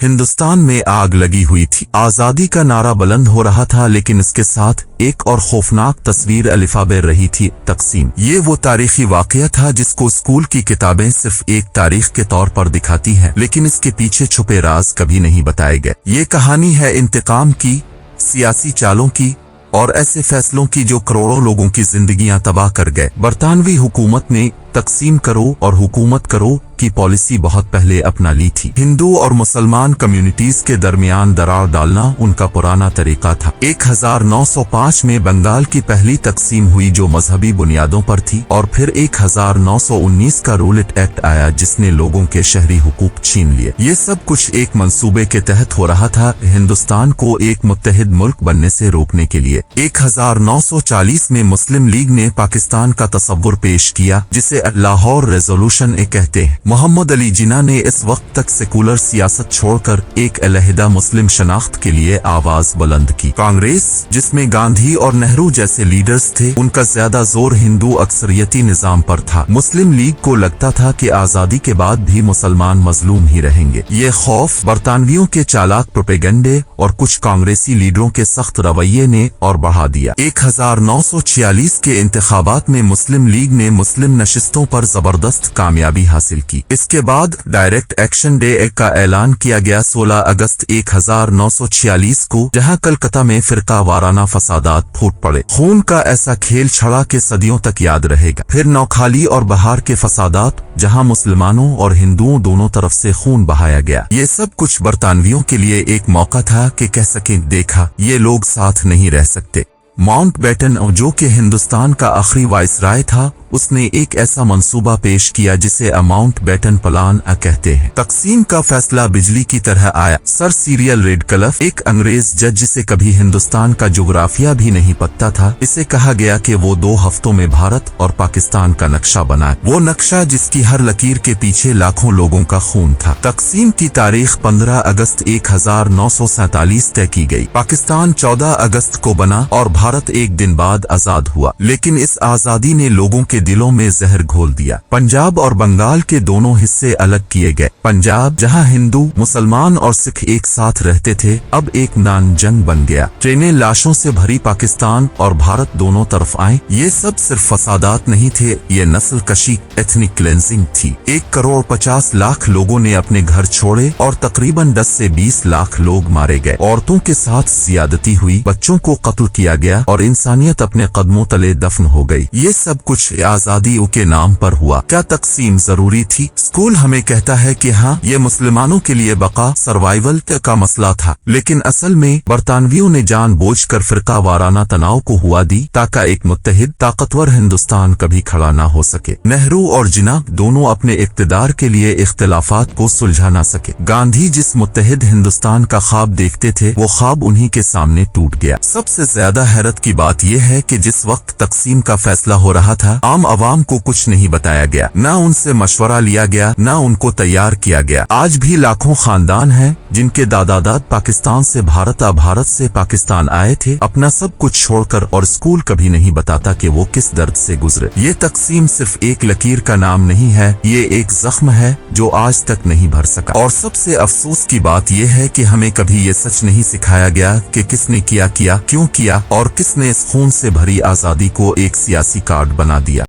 ہندوستان میں آگ لگی ہوئی تھی۔ آزادی کا نعرہ بلند ہو رہا تھا، لیکن اس کے ساتھ ایک اور خوفناک تصویر الفا بے رہی تھی: تقسیم۔ یہ وہ تاریخی واقعہ تھا جس کو اسکول کی کتابیں صرف ایک تاریخ کے طور پر دکھاتی ہیں، لیکن اس کے پیچھے چھپے راز کبھی نہیں بتائے گئے۔ یہ کہانی ہے انتقام کی، سیاسی چالوں کی، اور ایسے فیصلوں کی جو کروڑوں لوگوں کی زندگیاں تباہ کر گئے۔ برطانوی حکومت نے تقسیم کرو اور حکومت کرو کی پالیسی بہت پہلے اپنا لی تھی۔ ہندو اور مسلمان کمیونٹیز کے درمیان دراڑ ڈالنا ان کا پرانا طریقہ تھا۔ 1905 میں بنگال کی پہلی تقسیم ہوئی جو مذہبی بنیادوں پر تھی، اور پھر 1919 کا رولٹ ایکٹ آیا جس نے لوگوں کے شہری حقوق چھین لیے۔ یہ سب کچھ ایک منصوبے کے تحت ہو رہا تھا، ہندوستان کو ایک متحد ملک بننے سے روکنے کے لیے۔ 1940 میں مسلم لیگ نے پاکستان کا تصور پیش کیا، جسے لاہور ریزولوشن کہتے ہیں۔ محمد علی جناح نے اس وقت تک سیکولر سیاست چھوڑ کر ایک علیحدہ مسلم شناخت کے لیے آواز بلند کی۔ کانگریس، جس میں گاندھی اور نہرو جیسے لیڈرز تھے، ان کا زیادہ زور ہندو اکثریتی نظام پر تھا۔ مسلم لیگ کو لگتا تھا کہ آزادی کے بعد بھی مسلمان مظلوم ہی رہیں گے۔ یہ خوف برطانویوں کے چالاک پروپیگنڈے اور کچھ کانگریسی لیڈروں کے سخت رویے نے اور بڑھا دیا۔ 1946 کے انتخابات میں مسلم لیگ نے مسلم نشستوں پر زبردست کامیابی حاصل کی۔ اس کے بعد ڈائریکٹ ایکشن ڈے کا اعلان کیا گیا 16 اگست 1946 کو، جہاں کلکتہ میں فرقہ وارانہ فسادات پھوٹ پڑے۔ خون کا ایسا کھیل چھڑا کہ صدیوں تک یاد رہے گا۔ پھر نوکھالی اور بہار کے فسادات، جہاں مسلمانوں اور ہندوؤں دونوں طرف سے خون بہایا گیا۔ یہ سب کچھ برطانویوں کے لیے ایک موقع تھا کہ کہہ سکیں، دیکھا، یہ لوگ ساتھ نہیں رہ سکتے۔ ماؤنٹ بیٹن، جو کہ ہندوستان کا آخری وائسرائے تھا، اس نے ایک ایسا منصوبہ پیش کیا جسے ماؤنٹ بیٹن پلان کہتے ہیں۔ تقسیم کا فیصلہ بجلی کی طرح آیا۔ سر سیریل ریڈکلف، ایک انگریز جج جسے کبھی ہندوستان کا جغرافیہ بھی نہیں پتا تھا، اسے کہا گیا کہ وہ 2 ہفتوں میں بھارت اور پاکستان کا نقشہ بنائے۔ وہ نقشہ جس کی ہر لکیر کے پیچھے لاکھوں لوگوں کا خون تھا۔ تقسیم کی تاریخ 15 اگست 1947 طے کی گئی۔ پاکستان 14 اگست کو بنا اور بھارت ایک دن بعد آزاد ہوا، لیکن اس آزادی نے لوگوں کے دلوں میں زہر گھول دیا۔ پنجاب اور بنگال کے دونوں حصے الگ کیے گئے۔ پنجاب، جہاں ہندو، مسلمان اور سکھ ایک ساتھ رہتے تھے، اب ایک نان جنگ بن گیا۔ ٹرینیں لاشوں سے بھری پاکستان اور بھارت دونوں طرف آئیں۔ یہ سب صرف فسادات نہیں تھے، یہ نسل کشی، ایتھنک کلینزنگ تھی۔ 1,50,00,000 لوگوں نے اپنے گھر چھوڑے اور تقریباً 10 سے 20 لاکھ لوگ مارے گئے۔ عورتوں کے ساتھ زیادتی ہوئی، بچوں کو قتل کیا گیا اور انسانیت اپنے قدموں تلے دفن ہو گئی۔ یہ سب کچھ آزادی کے نام پر ہوا۔ کیا تقسیم ضروری تھی؟ اسکول ہمیں کہتا ہے کہ ہاں، یہ مسلمانوں کے لیے بقا، سروائیول کا مسئلہ تھا، لیکن اصل میں برطانویوں نے جان بوجھ کر فرقہ وارانہ تناؤ کو ہوا دی تاکہ ایک متحد، طاقتور ہندوستان کبھی کھڑا نہ ہو سکے۔ نہرو اور جناح دونوں اپنے اقتدار کے لیے اختلافات کو سلجھا نہ سکے۔ گاندھی جس متحد ہندوستان کا خواب دیکھتے تھے، وہ خواب انہی کے سامنے ٹوٹ گیا۔ سب سے زیادہ حیرت کی بات یہ ہے کہ جس وقت تقسیم کا فیصلہ ہو رہا تھا، عام عوام کو کچھ نہیں بتایا گیا، نہ ان سے مشورہ لیا گیا، نہ ان کو تیار کیا گیا۔ آج بھی لاکھوں خاندان ہیں جن کے دادا داد پاکستان سے بھارت، بھارت سے پاکستان آئے تھے، اپنا سب کچھ چھوڑ کر، اور اسکول کبھی نہیں بتاتا کہ وہ کس درد سے گزرے۔ یہ تقسیم صرف ایک لکیر کا نام نہیں ہے، یہ ایک زخم ہے جو آج تک نہیں بھر سکا۔ اور سب سے افسوس کی بات یہ ہے کہ ہمیں کبھی یہ سچ نہیں سکھایا گیا کہ کس نے کیا، کیوں کیا، اور کس نے اس خون سے بھری آزادی کو ایک سیاسی کارڈ بنا دیا۔